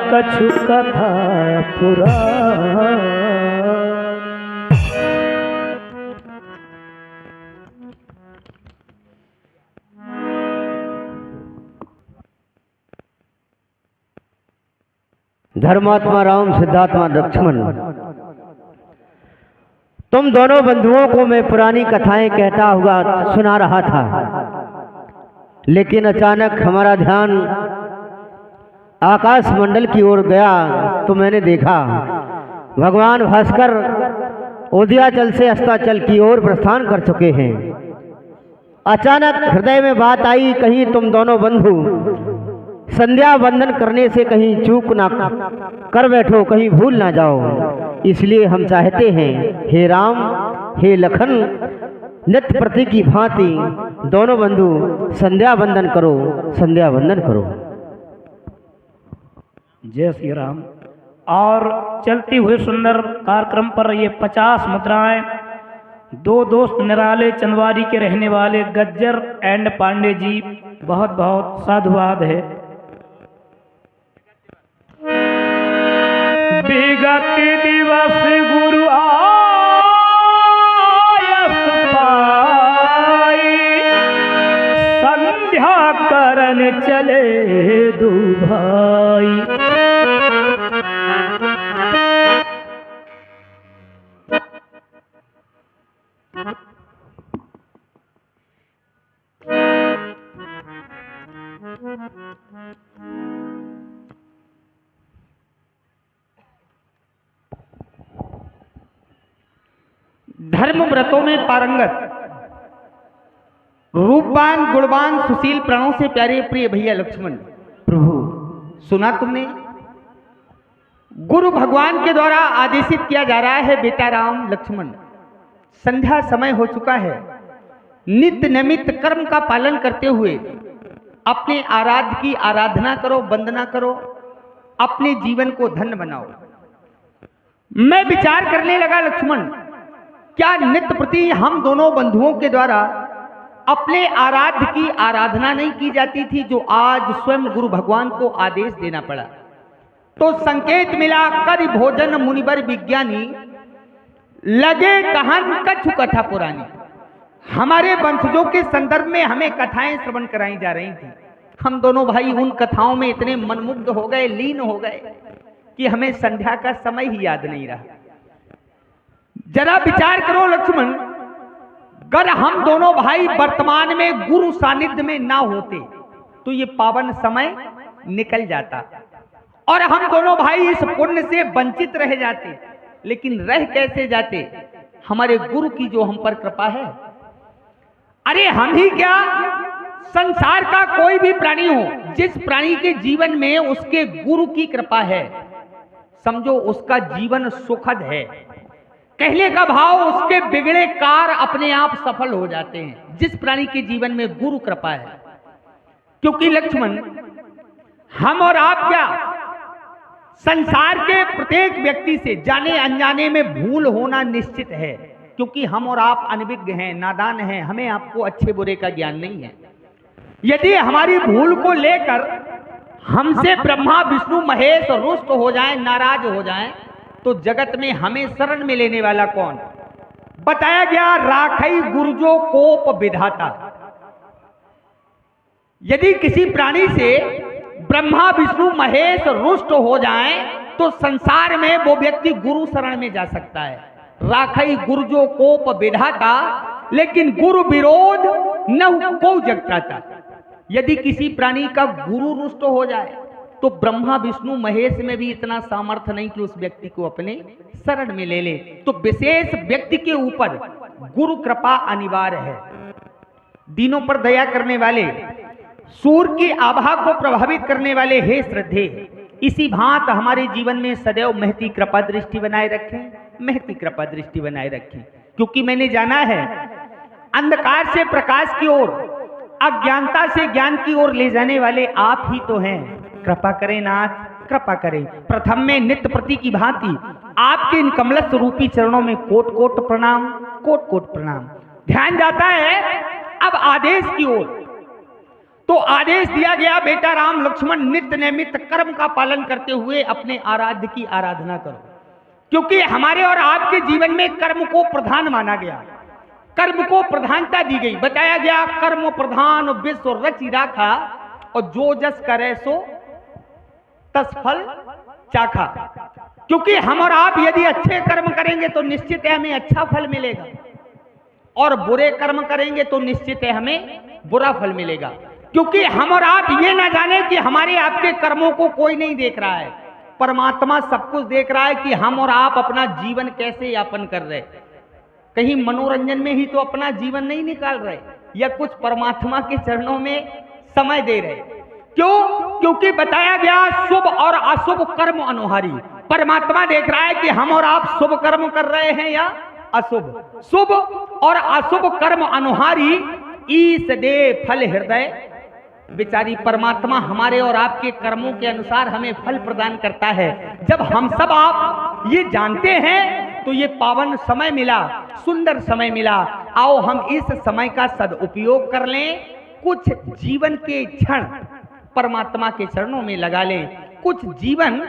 कछु कथा पुराण। धर्मात्मा राम, सिद्धात्मा लक्ष्मण, तुम दोनों बंधुओं को मैं पुरानी कथाएं कहता हुआ सुना रहा था, लेकिन अचानक हमारा ध्यान आकाश मंडल की ओर गया तो मैंने देखा भगवान भास्कर उदयाचल से अस्ताचल की ओर प्रस्थान कर चुके हैं। अचानक हृदय में बात आई, कहीं तुम दोनों बंधु संध्या वंदन करने से कहीं चूक ना कर बैठो, कहीं भूल ना जाओ। इसलिए हम चाहते हैं, हे राम हे लखन, नित्य प्रति की भांति दोनों बंधु संध्या वंदन करो, संध्या वंदन करो। जय श्री राम। और चलते हुए सुंदर कार्यक्रम पर ये 50 मुद्राएं दो दोस्त निराले चंदवारी के रहने वाले गज्जर एंड पांडे जी, बहुत बहुत साधुवाद है। विगत दिवस गुरु आयस पाई, संध्या करन चले दो भाई। धर्म व्रतों में पारंगत, रूपवान गुणवान सुशील प्राणों से प्यारे प्रिय भैया लक्ष्मण, प्रभु सुना तुमने? गुरु भगवान के द्वारा आदेशित किया जा रहा है, बेटा राम लक्ष्मण, संध्या समय हो चुका है। नित्य नैमित्त कर्म का पालन करते हुए अपने आराध्य की आराधना करो, वंदना करो, अपने जीवन को धन्य बनाओ। मैं विचार करने लगा लक्ष्मण, क्या नित्य प्रति हम दोनों बंधुओं के द्वारा अपने आराध्य की आराधना नहीं की जाती थी, जो आज स्वयं गुरु भगवान को आदेश देना पड़ा? तो संकेत मिला, कर भोजन मुनिवर विज्ञानी, लगे कहन कछु कथा पुरानी। हमारे वंशजों के संदर्भ में हमें कथाएं श्रवण कराई जा रही थी। हम दोनों भाई उन कथाओं में इतने मनमुग्ध हो गए, लीन हो गए कि हमें संध्या का समय ही याद नहीं रहा। जरा विचार करो लक्ष्मण, अगर हम दोनों भाई वर्तमान में गुरु सानिध्य में ना होते तो ये पावन समय निकल जाता और हम दोनों भाई इस पुण्य से वंचित रह जाते। लेकिन रह कैसे जाते? हमारे गुरु की जो हम पर कृपा है। अरे हम ही क्या, संसार का कोई भी प्राणी हो, जिस प्राणी के जीवन में उसके गुरु की कृपा है, समझो उसका जीवन सुखद है। कहने का भाव, उसके बिगड़े कार्य अपने आप सफल हो जाते हैं, जिस प्राणी के जीवन में गुरु कृपा है। क्योंकि लक्ष्मण, हम और आप क्या, संसार के प्रत्येक व्यक्ति से जाने अनजाने में भूल होना निश्चित है। क्योंकि हम और आप अनभिज्ञ हैं, नादान हैं, हमें आपको अच्छे बुरे का ज्ञान नहीं है। यदि हमारी भूल को लेकर हमसे ब्रह्मा विष्णु महेश रुष्ट हो जाएं, नाराज हो जाएं, तो जगत में हमें शरण में लेने वाला कौन? बताया गया, राखई गुरुजो कोप विधाता। यदि किसी प्राणी से ब्रह्मा विष्णु महेश रुष्ट हो जाएं, तो संसार में वो व्यक्ति गुरु शरण में जा सकता है। राखई गुरुजो कोप विधाता, लेकिन गुरु विरोध न को जगता। यदि किसी प्राणी का गुरु रुष्ट हो जाए तो ब्रह्मा विष्णु महेश में भी इतना सामर्थ्य नहीं कि उस व्यक्ति को अपने शरण में ले ले। तो विशेष व्यक्ति के ऊपर गुरु कृपा अनिवार्य है। दीनों पर दया करने वाले, सूर्य की आभा को प्रभावित करने वाले हे श्रद्धे, इसी भांत हमारे जीवन में सदैव महती कृपा दृष्टि बनाए रखें, महती कृपा दृष्टि बनाए रखें। क्योंकि मैंने जाना है, अंधकार से प्रकाश की ओर, अज्ञानता से ज्ञान की ओर ले जाने वाले आप ही तो हैं। कृपा करें नाथ, कृपा करें। प्रथम में नित्य प्रति की भांति आपके इन कमलस्थ रूपी चरणों में कोट कोट प्रणाम, कोट कोट प्रणाम। ध्यान जाता है अब आदेश की ओर। तो आदेश दिया गया, बेटा राम लक्ष्मण नित्य नैमित कर्म का पालन करते हुए अपने आराध्य की आराधना करो, क्योंकि हमारे और आपके जीवन में कर्म को प्रधान माना गया, कर्म को प्रधानता दी गई। बताया गया कर्म प्रधान विश्व रचि राखा, और जो जस करे सो तस फल चाखा। क्योंकि हम और आप यदि अच्छे कर्म करेंगे तो निश्चित है हमें अच्छा फल मिलेगा, और बुरे कर्म करेंगे तो निश्चित है हमें बुरा फल मिलेगा। क्योंकि हम और आप ये ना जाने कि हमारे आपके कर्मों को कोई नहीं देख रहा है, परमात्मा सब कुछ देख रहा है कि हम और आप अपना जीवन कैसे यापन कर रहे। कहीं मनोरंजन में ही तो अपना जीवन नहीं निकाल रहे, या कुछ परमात्मा के चरणों में समय दे रहे। क्यों? क्योंकि बताया गया शुभ और अशुभ कर्म अनुहारी। परमात्मा देख रहा है कि हम और आप शुभ कर्म कर रहे हैं या अशुभ। शुभ और अशुभ कर्म अनुहारी ईश दे फल हृदय बेचारी। परमात्मा हमारे और आपके कर्मों के अनुसार हमें फल प्रदान करता है। जब हम सब आप ये जानते हैं तो ये पावन समय मिला, सुंदर समय मिला। आओ हम इस समय का सदुपयोग कर लें, कुछ जीवन के क्षण परमात्मा के चरणों में लगा लें, कुछ जीवन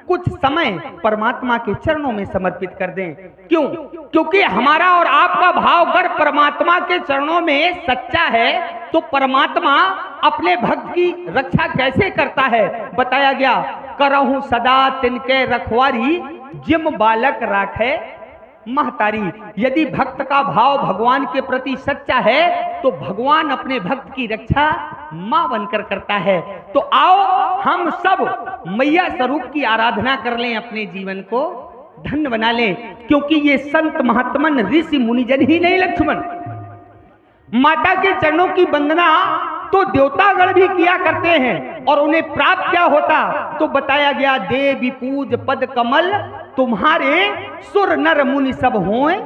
कुछ समय परमात्मा के चरणों में समर्पित कर दें। क्यों? क्योंकि हमारा और आपका भाव अगर परमात्मा के चरणों में सच्चा है तो परमात्मा अपने भक्त की रक्षा कैसे करता है। बताया गया करहूं सदा तिनके रखवारी, जिम बालक राखे महतारी। यदि भक्त का भाव भगवान के प्रति सच्चा है तो भगवान अपने भक्त की रक्षा मां बनकर करता है। तो आओ हम सब मैया स्वरूप की आराधना कर लें, अपने जीवन को धन्य बना लें। क्योंकि ये संत महात्मन ऋषि मुनिजन ही नहीं लक्ष्मण, माता के चरणों की वंदना तो देवतागण भी किया करते हैं, और उन्हें प्राप्त क्या होता तो बताया गया देवी पूज पद कमल, तुम्हारे सुर नर मुनि सब होए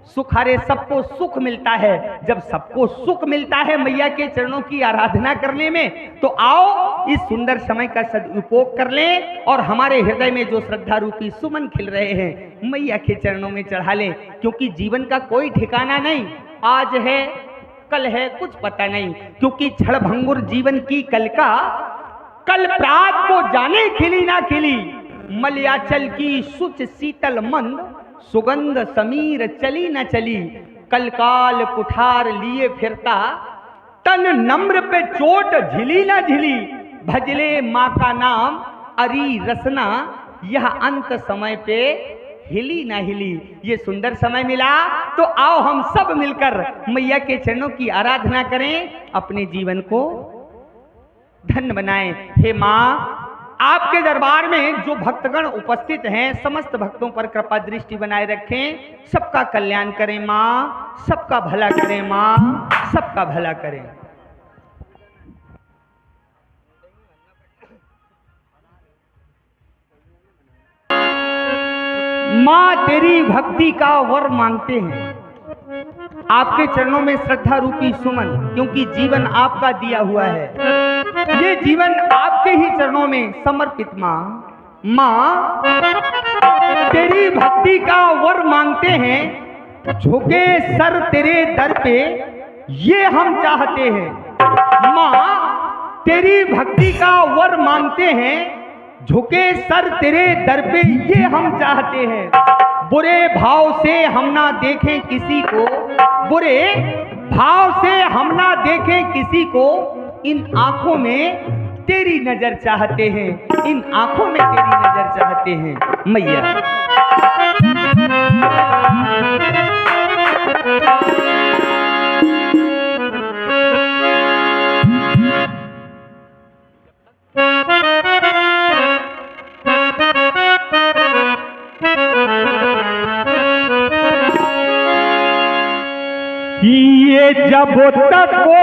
सुखारे। सबको सुख मिलता है। जब सबको सुख मिलता है मैया के चरणों की आराधना करने में, तो आओ इस सुंदर समय का सदुपयोग कर लें और हमारे हृदय में जो श्रद्धा रूपी सुमन खिल रहे हैं मैया के चरणों में चढ़ा लें। क्योंकि जीवन का कोई ठिकाना नहीं, आज है कल है कुछ पता नहीं। क्योंकि क्षण भंगुर जीवन की कल का, कल प्रात को जाने खिली ना खिली, मलयाचल की शुच शीतल मंद, सुगंध समीर चली न चली। कल काल कुठार लिए फिरता, तन नम्र पे चोट झिली न झिली। भजले माँ का नाम अरी रसना, यह अंत समय पे हिली ना हिली। ये सुंदर समय मिला तो आओ हम सब मिलकर मैया के चरणों की आराधना करें, अपने जीवन को धन्य बनाएं। हे माँ, आपके दरबार में जो भक्तगण उपस्थित हैं समस्त भक्तों पर कृपा दृष्टि बनाए रखें, सबका कल्याण करें माँ, सबका भला करें माँ, सबका भला करें। माँ तेरी भक्ति का वर मांगते हैं, आपके चरणों में श्रद्धा रूपी सुमन, क्योंकि जीवन आपका दिया हुआ है, ये जीवन आपके ही चरणों में समर्पित। माँ, माँ तेरी भक्ति का वर मांगते हैं, झुके सर तेरे दर पे ये हम चाहते हैं। माँ तेरी भक्ति का वर मांगते हैं, झुके सर तेरे दर पे ये हम चाहते हैं। बुरे भाव से हम ना देखें किसी को, बुरे भाव से हम ना देखें किसी को, इन आंखों में तेरी नजर चाहते हैं, इन आंखों में तेरी नजर चाहते हैं मैया। ये जब तक वो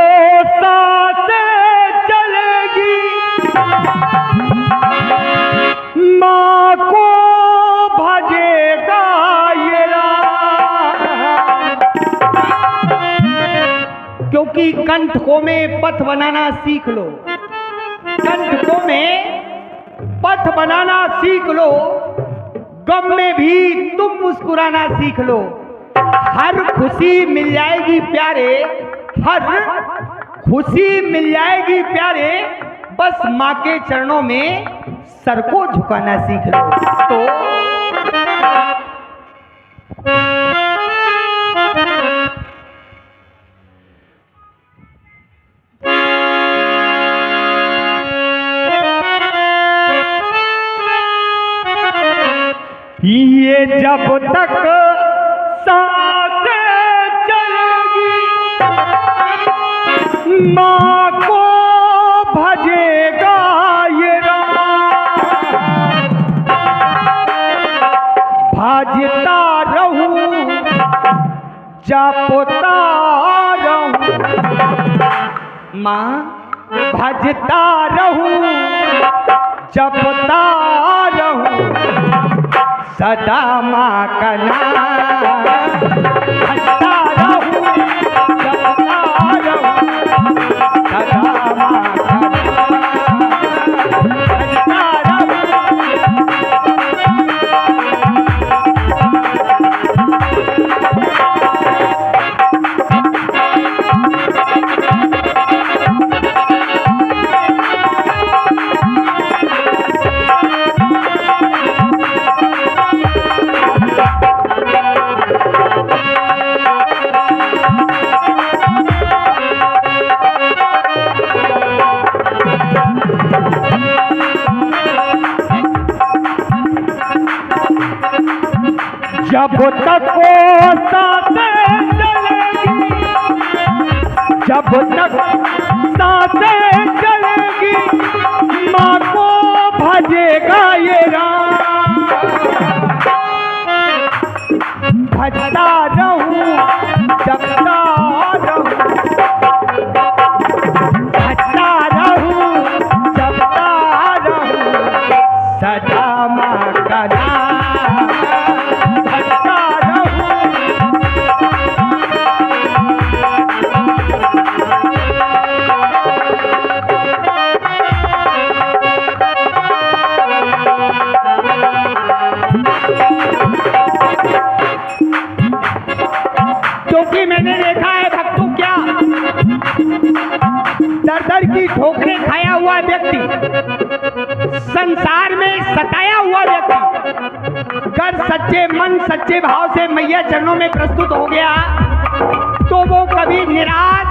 सांसें चलेगी, माँ को भजेगा ये राम। क्योंकि कंठकों में पथ बनाना सीख लो, कंठकों में पथ बनाना सीख लो, गम में भी तुम मुस्कुराना सीख लो। हर खुशी मिल जाएगी प्यारे, हर खुशी मिल जाएगी प्यारे, बस माँ के चरणों में सर को झुकाना सीख लो। तो ये जब तक सांसें चलेगी माँ को भजेगा ये राम, भाजता रहूं जपता रहूं माँ, भजता रहूं जपता रहूं सदा माँ का नाम, भजता रहूं जपता रहूं सदा माँ का नाम, भजता रहूं। जब तक वो सांसें चलेगी, जब तक सांसें चलेगी माँ को भजेगा ये राम, भजता रहूं जपता रहूं, भजता रहूं जपता रहूं सदा माँ का नाम, भजता रहूं। क्योंकि मैंने देखा है भक्तों, क्या दर दर की ठोकरें खाया हुआ व्यक्ति, संसार में सताया हुआ व्यक्ति, अगर सच्चे मन सच्चे भाव से मैया चरणों में प्रस्तुत हो गया तो वो कभी निराश,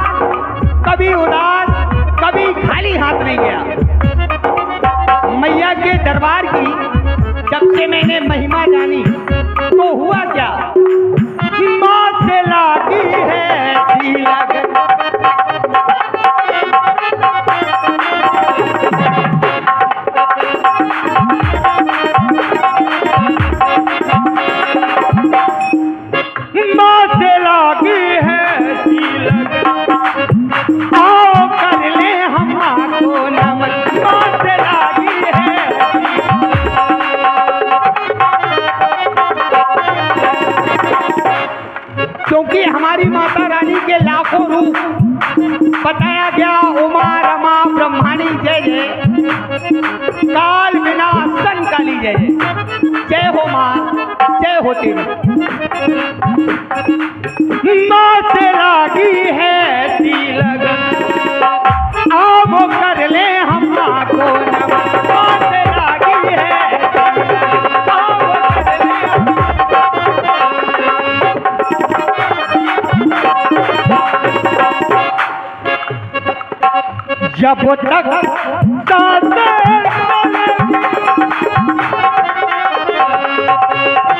कभी उदास, कभी खाली हाथ नहीं गया। मैया के दरबार की जब से मैंने महिमा जानी तो हुआ क्या, माँ से लागी है ऐसी लगन, माँ से लागी है ऐसी लगन, आओ कर ले हम माँ को नमन, माँ से लागी है। क्योंकि हमारी माता रानी के लाखों रूप बताया गया, उमा रमा ब्रह्माणी जय जय, काल विनाशन काली जय जय, जय हो माँ जय हो तेरी। माँ से लागी है ऐसी लगन, आओ कर ले हम माँ को नमन, माँ से लागी है आओ कर ले हम। जब तक सांसें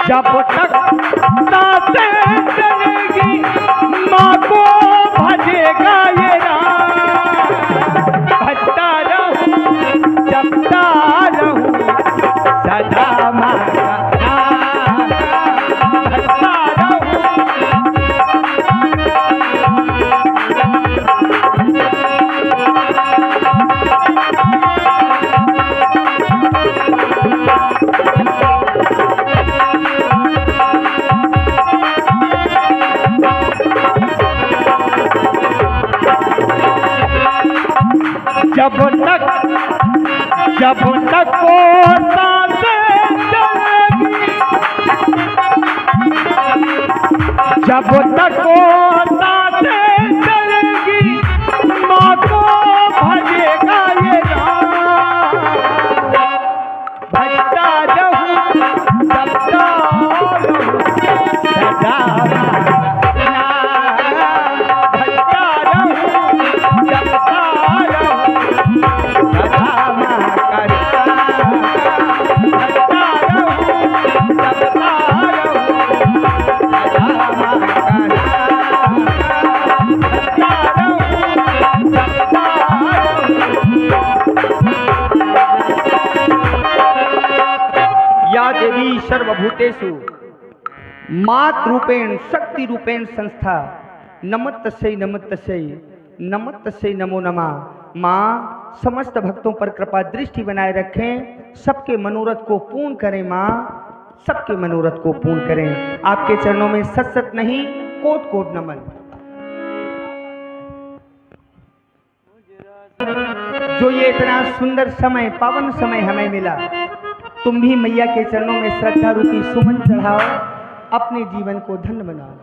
जब तक सांसें चलेगी माँ को भजेगा ये राम, भजता रहूं जपता रहूं सदा माँ का नाम, भजता रहूं। जब तक वो सांसें चलेगी, जब तक वो सांसें चलेगी माँ भजता रहूं जपता रहूं सदा भजता रहूं जपता रहूं सदा मां करता भजता रहूं जपता रहूं सदा मां करता भजता रहूं जपता या देवी सर्वभूतेषु मातृरूपेण शक्ति रूपेण संस्था नमस्तस्यै नमस्तस्यै नमस्तस्यै नमो नमः। माँ समस्त भक्तों पर कृपा दृष्टि बनाए रखें, सबके मनोरथ को पूर्ण करें। माँ सबके मनोरथ को पूर्ण करें। आपके चरणों में सत सत नहीं कोट कोट नमन। जो ये इतना सुंदर समय पावन समय हमें मिला, तुम भी मैया के चरणों में श्रद्धा रूपी सुमन चढ़ाओ, अपने जीवन को धन्य बनाओ।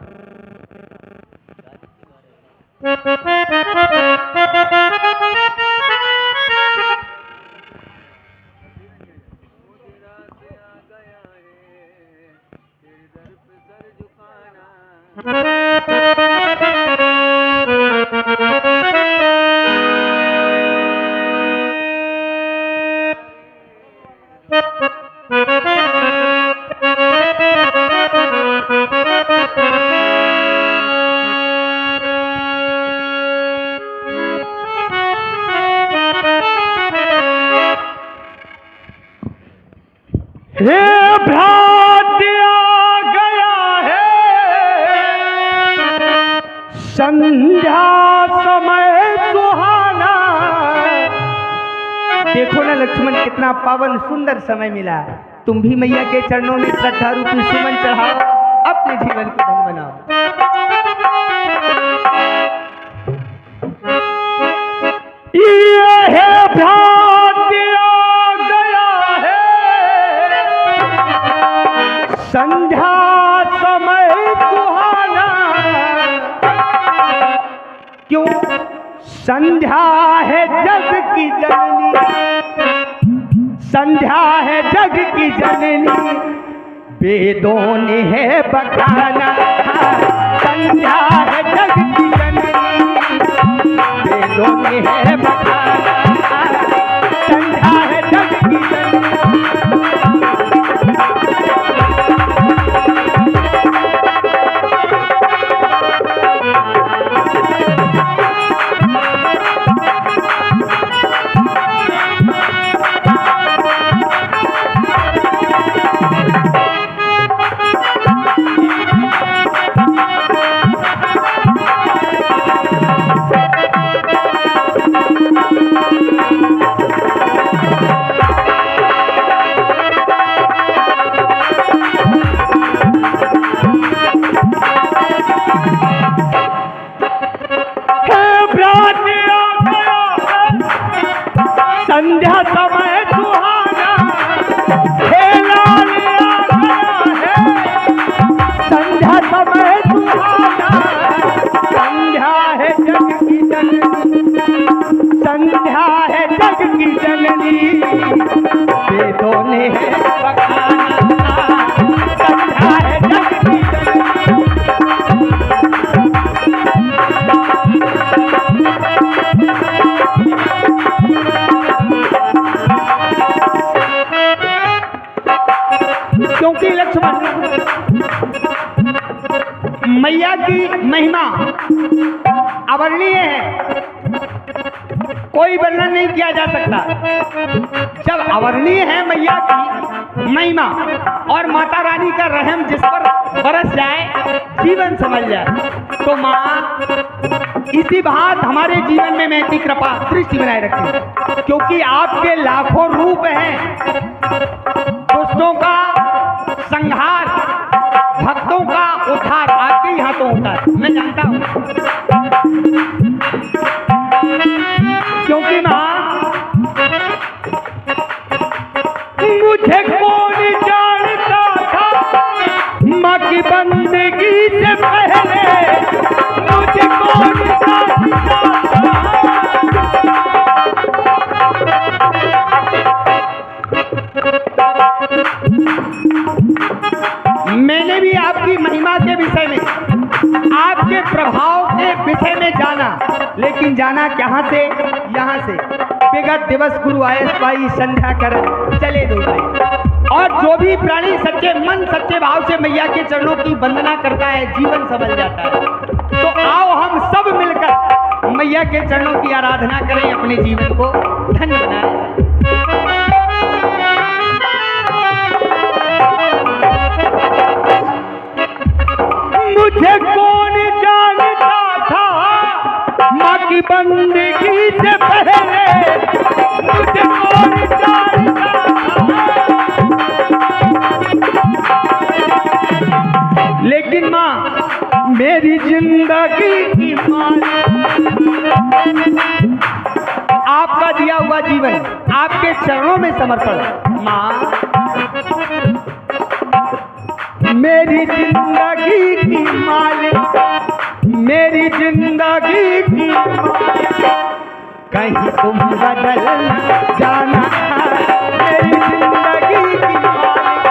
हे भ्रांति आ गया है संध्या समय सुहाना। देखो ना लक्ष्मण, कितना पावन सुंदर समय मिला। तुम भी मैया के चरणों में श्रद्धा रूपी सुमन चढ़ाओ, अपने जीवन को धन्य बनाओ। ये भ्रांति आ गया है संध्या समय सुहाना। क्यों? संध्या है जग की जननी, संध्या है जग की जननी, वेदों ने है बखाना। संध्या है जग की जननी, वेदों ने है बखाना। संध्या है जग की जननी। संध्या समय सुहाना, खेला लिया गया है संध्या समय सुहाना। संध्या है जग की जननी, संध्या है जग की जननी, वेदों ने है बखाना। संध्या है जग की क्योंकि लक्ष्मण मैया की महिमा अवर्णीय है, कोई वर्णन नहीं किया जा सकता। जब अवर्णीय है मैया की महिमा और माता रानी का रहम जिस पर बरस जाए, जीवन समझ जाए, तो माँ इसी बात हमारे जीवन में महती कृपा दृष्टि बनाए रखती, क्योंकि आपके लाखों रूप हैं। दुष्टों का संहार, भक्तों का उद्धार आपके ही हाथों होता है, मैं जानता हूं। क्योंकि मां मुझे कौन जानता था मां की बंदगी से पहले, मुझे कौन जानता था। मैंने भी आपकी महिमा के विषय में, आपके प्रभाव के विषय में जाना, लेकिन जाना कहाँ से? यहाँ से। विगत दिवस गुरु आए भाई संध्या कर चले दो भाई। और जो भी प्राणी सच्चे मन सच्चे भाव से मैया के चरणों की वंदना करता है, जीवन संभल जाता है। तो आओ हम सब मिलकर मैया के चरणों की आराधना करें, अपने जीवन को धन्य बनाएं। मुझे कौन जानता था माँ की बंदगी से पहले, मुझे कौन जानता था, लेकिन माँ मेरी जिंदगी की मालिक, आपका दिया हुआ जीवन आपके चरणों में समर्पण। माँ मेरी जिंदगी की मालिक, मेरी जिंदगी की मालिक, कहीं तुम बदल जाना, मेरी जिंदगी की मालिक।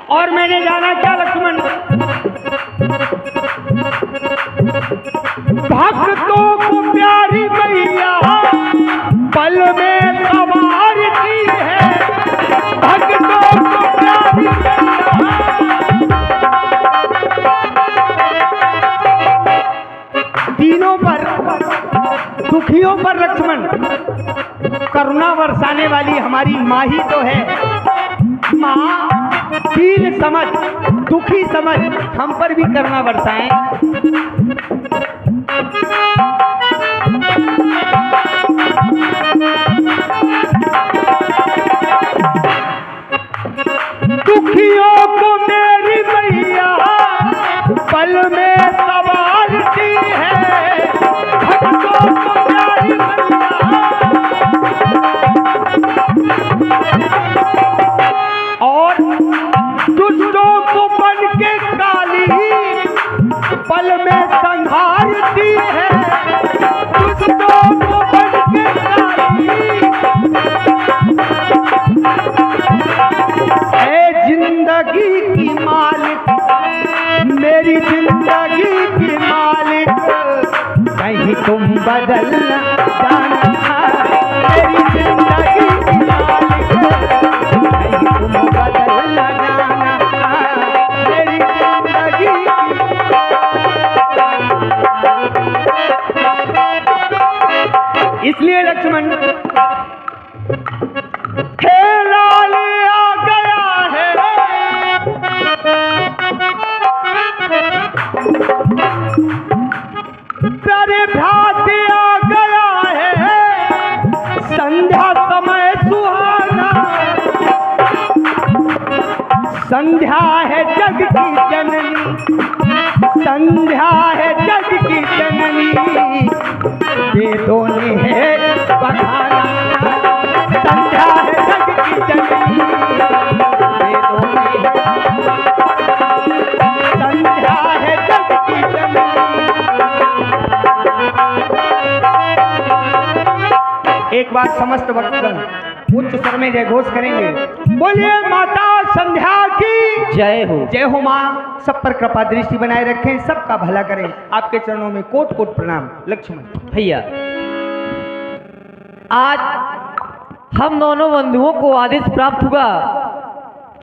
और मैंने जाना क्या लक्ष्मण, भक्तों को प्यारी मैया पल में सवारती है, भक्तों को प्यारी दीनों पर दुखियों पर लक्ष्मण करुणा बरसाने वाली हमारी माँ ही तो है। माँ दीन समझ दुखी समझ हम पर भी करुणा बरसाएं। दुखियों को मेरी मैया पल में सवारती है, भक्तों को प्यारी मैया, और दुष्टों को बन के काली पल में संहारती है, दुष्टों को बन के काली। है जिंदगी की मालिक, मेरी जिंदगी की मालिक, कहीं तुम बदल जाना, मेरी जिंदगी की मालिक, कहीं तुम बदल जाना, मेरी जिंदगी की। इसलिए लक्ष्मण लाल आ गया है, तेरे भ्रात आ गया है, संध्या समय सुहाना, संध्या है जग की जननी, संध्या है जग की जननी, वेदों ने है बखाना, संध्या है जग की जननी, वेदों ने संध्या है जग की जननी। एक बार समस्त भक्तगण उच्च स्वर में जय घोष करेंगे, बोलिए माता संध्या की जय हो। जय हो। माँ सब पर कृपा दृष्टि बनाए रखें, सबका भला करें। आपके चरणों में कोट कोट प्रणाम। लक्ष्मण भैया, आज हम दोनों बंधुओं को आदेश प्राप्त हुआ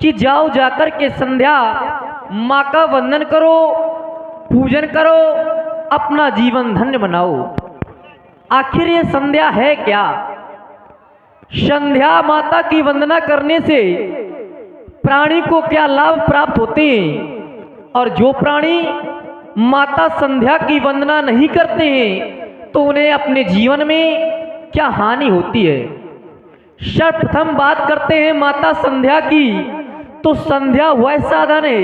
कि जाओ जाकर के संध्या माँ का वंदन करो, पूजन करो, अपना जीवन धन्य बनाओ। आखिर ये संध्या है क्या? संध्या माता की वंदना करने से प्राणी को क्या लाभ प्राप्त होते हैं, और जो प्राणी माता संध्या की वंदना नहीं करते हैं तो उन्हें अपने जीवन में क्या हानि होती है। सर्वप्रथम बात करते हैं माता संध्या की, तो संध्या वह साधन है,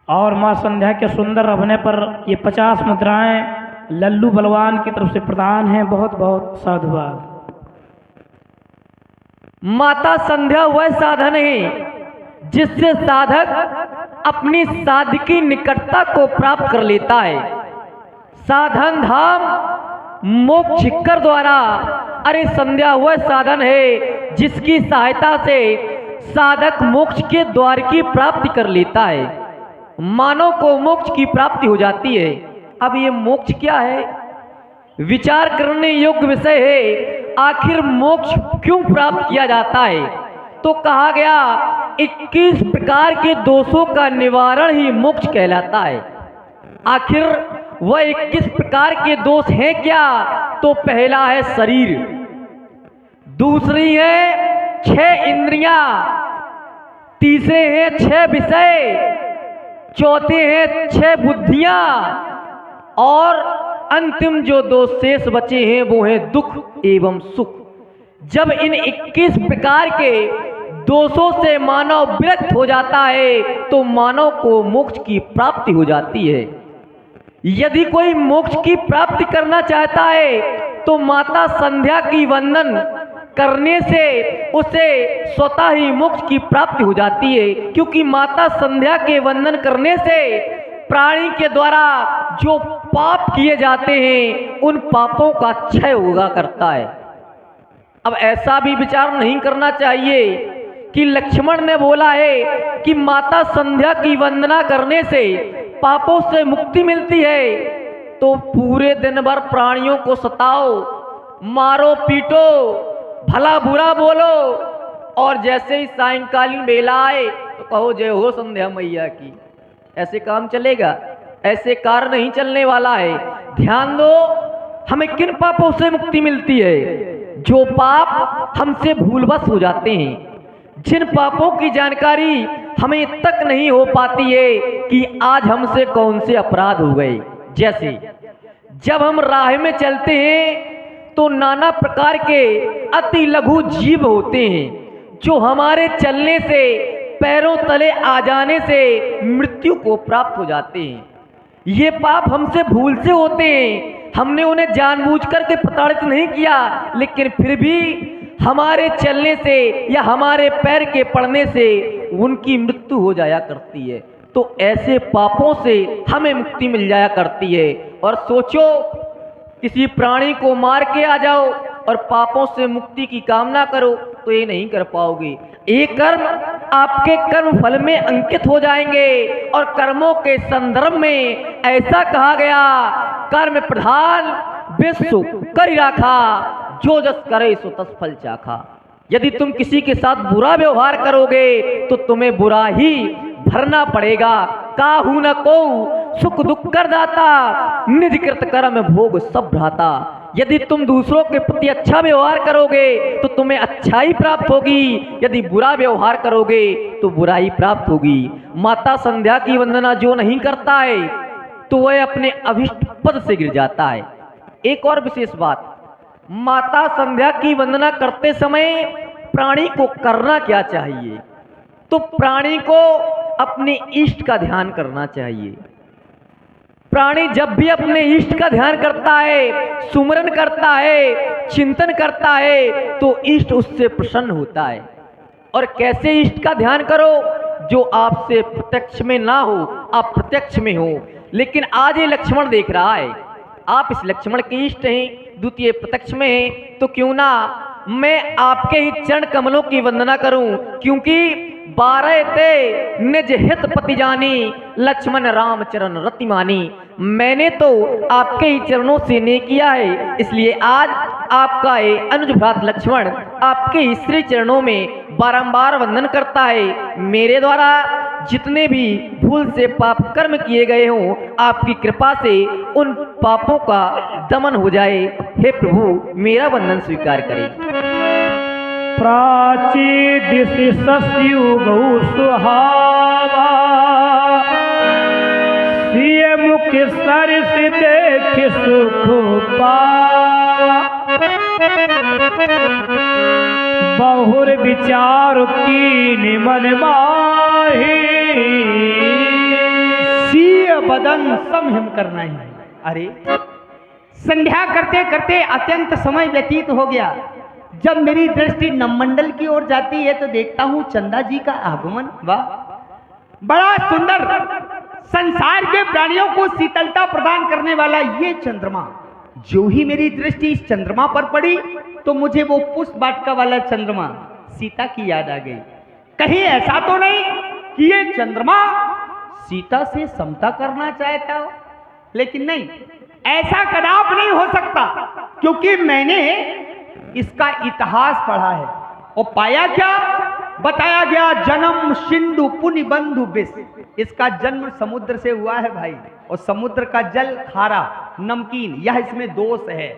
और माँ संध्या के सुंदर अभिनय पर ये 50 मुद्राएं लल्लू बलवान की तरफ से प्रदान हैं। बहुत बहुत साधुवाद। माता संध्या वह साधन है जिससे साधक अपनी साधकी निकटता को प्राप्त कर लेता है। साधन धाम मोक्ष कर द्वारा, अरे संध्या वह साधन है जिसकी सहायता से साधक मोक्ष के द्वार की प्राप्ति कर लेता है, मानव को मोक्ष की प्राप्ति हो जाती है। अब ये मोक्ष क्या है, विचार करने योग्य विषय है। आखिर मोक्ष क्यों प्राप्त किया जाता है? तो कहा गया 21 प्रकार के दोषों का निवारण ही मोक्ष कहलाता है। आखिर वह 21 प्रकार के दोष हैं क्या? तो पहला है शरीर, दूसरी है 6 इंद्रियां, तीसरे हैं 6 विषय, चौथे हैं 6 बुद्धियां, और अंतिम जो 2 शेष बचे हैं वो है दुख एवं सुख। जब इन 21 प्रकार के दोषों से मानव विरक्त हो जाता है तो मानव को मोक्ष की प्राप्ति हो जाती है। यदि कोई मोक्ष की प्राप्ति करना चाहता है तो माता संध्या की वंदन करने से उसे स्वतः ही मोक्ष की प्राप्ति हो जाती है, क्योंकि माता संध्या के वंदन करने से प्राणी के द्वारा जो पाप किए जाते हैं उन पापों का क्षय होगा करता है। अब ऐसा भी विचार नहीं करना चाहिए कि लक्ष्मण ने बोला है कि माता संध्या की वंदना करने से पापों से मुक्ति मिलती है, तो पूरे दिन भर प्राणियों को सताओ, मारो पीटो, भला बुरा बोलो, और जैसे ही सायंकालीन बेला आए तो कहो जय हो संध्या मैया की। ऐसे काम चलेगा? ऐसे कार्य नहीं चलने वाला है। ध्यान दो, हमें किन पापों से मुक्ति मिलती है? जो पाप हमसे भूलवश हो जाते हैं, जिन पापों की जानकारी हमें तक नहीं हो पाती है कि आज हमसे कौन से अपराध हो गए। जैसे जब हम राह में चलते हैं तो नाना प्रकार के अति लघु जीव होते हैं जो हमारे चलने से, पैरों तले आ जाने से मृत्यु को प्राप्त हो जाते हैं। ये पाप हमसे भूल से होते हैं, हमने उन्हें जानबूझकर के प्रताड़ित नहीं किया, लेकिन फिर भी हमारे चलने से या हमारे पैर के पड़ने से उनकी मृत्यु हो जाया करती है। तो ऐसे पापों से हमें मुक्ति मिल जाया करती है। और सोचो, किसी प्राणी को मार के आ जाओ और पापों से मुक्ति की कामना करो तो ये नहीं कर पाओगे। ये कर्म आपके कर्म फल में अंकित हो जाएंगे। और कर्मों के संदर्भ में ऐसा कहा गया, कर्म प्रधान विश्व करि राखा, जो जस करे सो तस फल चाखा। यदि तुम किसी के साथ बुरा व्यवहार करोगे तो तुम्हें बुरा ही भरना पड़ेगा। काहू न को सुख दुख कर दाता, निज कृत कर्म भोग सब भ्राता। यदि तुम दूसरों के प्रति अच्छा व्यवहार करोगे तो तुम्हें अच्छाई प्राप्त होगी, यदि बुरा व्यवहार करोगे तो बुराई प्राप्त होगी। माता संध्या की वंदना जो नहीं करता है तो वह अपने अभिष्ट पद से गिर जाता है। एक और विशेष बात, माता संध्या की वंदना करते समय प्राणी को करना क्या चाहिए? तो प्राणी को अपने इष्ट का ध्यान करना चाहिए। प्राणी जब भी अपने इष्ट का ध्यान करता है, सुमरन करता है, चिंतन करता है, तो इष्ट उससे प्रसन्न होता है। और कैसे इष्ट का ध्यान करो? जो आपसे प्रत्यक्ष में ना हो, आप प्रत्यक्ष में हो। लेकिन आज ये लक्ष्मण देख रहा है, आप इस लक्ष्मण के इष्ट हैं, द्वितीय प्रत्यक्ष में हैं, तो क्यों ना मैं आपके ही चरण कमलों की वंदना करूं, क्योंकि 12 ते निज हित पति जानी, लक्ष्मण राम चरण रति मानी। मैंने तो आपके ही चरणों से ने किया है, इसलिए आज आपका ये अनुज भ्रात लक्ष्मण आपके ही श्री चरणों में बारंबार वंदन करता है। मेरे द्वारा जितने भी भूल से पाप कर्म किए गए हों, आपकी कृपा से उन पापों का दमन हो जाए। हे प्रभु, मेरा वंदन स्वीकार करें। प्राची दिशि सस्युगौ सुहावा, सिय मुख सरस देख सुख पावा। बहुर विचार कीन मन माही, सीय बदन संयम करना ही। अरे संध्या करते करते अत्यंत समय व्यतीत हो गया। जब मेरी दृष्टि नवमंडल की ओर जाती है तो देखता हूँ चंदा जी का आगमन। वाह, बड़ा सुंदर, संसार के प्राणियों को शीतलता प्रदान करने वाला ये चंद्रमा, जो ही मेरी दृष्टि इस चंद्रमा पर पड़ी तो मुझे वो पुष्प वाटिका वाला चंद्रमा सीता की याद आ गई। कहीं ऐसा तो नहीं कि ये चंद्रमा सीता से समता करना चाहता हो? लेकिन नहीं, ऐसा कदाप नहीं हो सकता, क्योंकि मैंने इसका इतिहास पढ़ा है और पाया क्या, बताया गया जन्म सिंधु पुण्य बंधु विष। इसका जन्म समुद्र से हुआ है भाई, और समुद्र का जल खारा नमकीन, यह इसमें दोष है।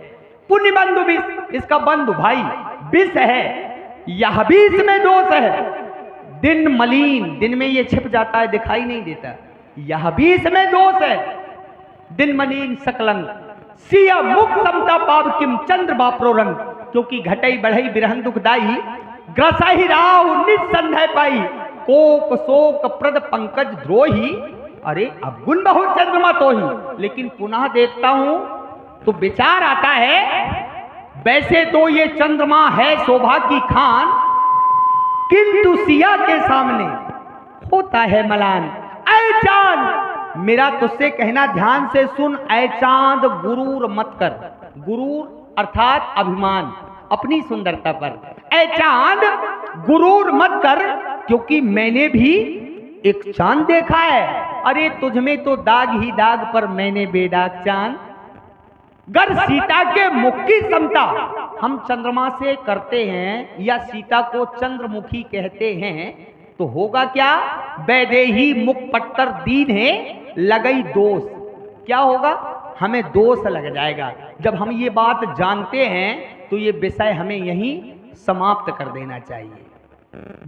पुण्य बंधु विष, इसका बंधु भाई विष है, यह भी इसमें दोष है। दिन मलिन, दिन में ये छिप जाता है, दिखाई नहीं देता, यह भी इसमें दोष है। दिन मलिन सकलंग सिया मुख समता पाव किम चंद्र बाप्रो रंग, क्योंकि घटई बढ़ई बिरहन दुखदाई ग्रसहि राव निसंदेह पाई कोप शोक प्रद पंकज द्रोही। अरे अवगुण बहुत चंद्रमा तो ही, लेकिन पुनः देखता हूं तो विचार आता है, वैसे तो ये चंद्रमा है शोभा की खान, किंतु सिया के सामने होता है मलान। ऐ चांद, मेरा तुझसे कहना ध्यान से सुन, ऐ चांद गुरूर मत कर। गुरूर अर्थात अभिमान अपनी सुंदरता पर। ऐ चांद गुरूर मत कर, क्योंकि मैंने भी एक चांद देखा है। अरे तुझ में तो दाग ही दाग, पर मैंने बेदाग चांद। गर सीता के मुख की समता हम चंद्रमा से करते हैं, या सीता को चंद्रमुखी कहते हैं, तो होगा क्या, वैदेही मुख पट्टर दीन है लगई दोष। क्या होगा, हमें दोष लग जाएगा। जब हम ये बात जानते हैं तो ये विषय हमें यहीं समाप्त कर देना चाहिए।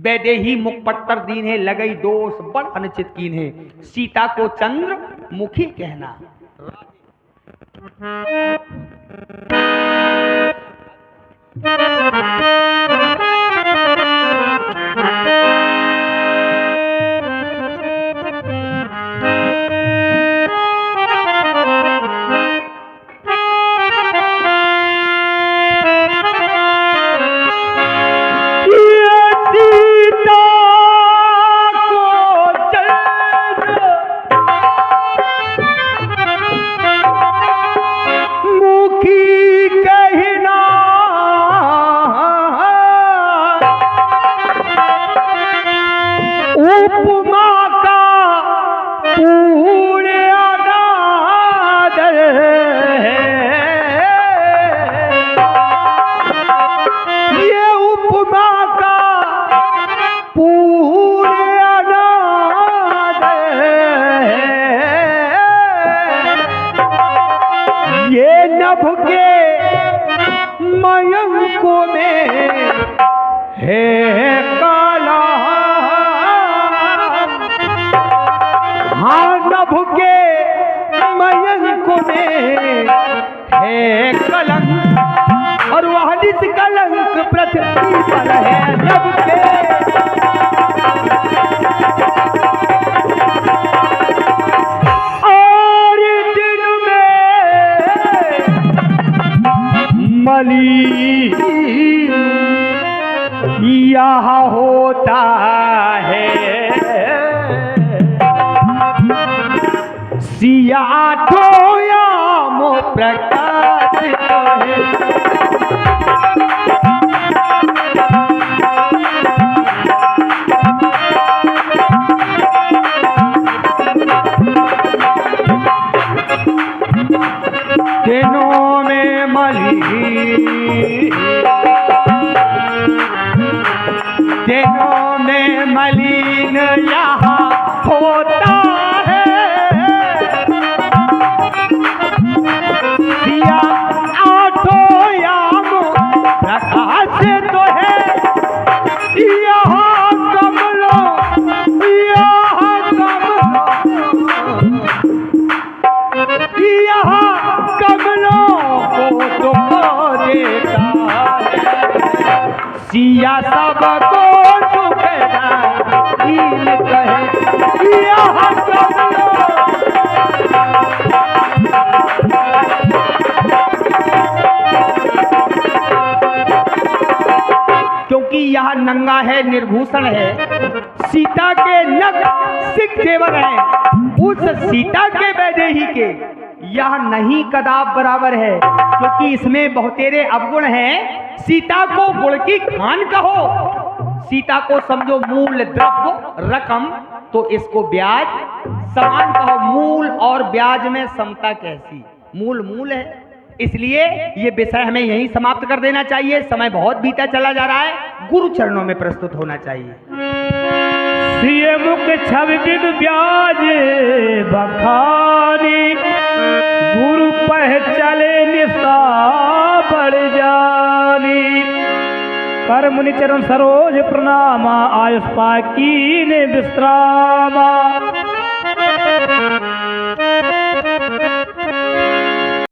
वैदेही मुख पट्टर दीन है लगई दोष, बड़ अनुचित कीन है सीता को चंद्र मुखी कहना। और वह निष्कलंक पृथ्वी पर है नभ के। और दिन में मलिन यह होता है, सिया ठोयाम प्रकाशित है। दिनों में मलिन, दिनों में मलिन यहाँ होता है, सिया आठों याम प्रकाश तो है। यहाँ कमलों, यहाँ कमलों को तो देता है, सिया सबको सुखदायी कहे। यहाँ कमलों, क्योंकि यह नंगा है, निर्भूषण है, सीता के नख सिख जेवर हैं, उस सीता के वैदेही के यह नहीं कदाप बराबर है, क्योंकि इसमें बहुतेरे अवगुण हैं। सीता को गुण की खान कहो, सीता को समझो मूल द्रव्य रकम, तो इसको ब्याज समान कहो। मूल और ब्याज में समता कैसी, मूल मूल है। इसलिए ये विषय हमें यहीं समाप्त कर देना चाहिए, समय बहुत बीता चला जा रहा है, गुरु चरणों में प्रस्तुत होना चाहिए। सिय मुख छवि बिद ब्याज बखानी, गुरु पह चले निशा बढ़ जानी। कर मुनि चरण सरोज प्रणामा, आयुष पाय कीने विश्रामा।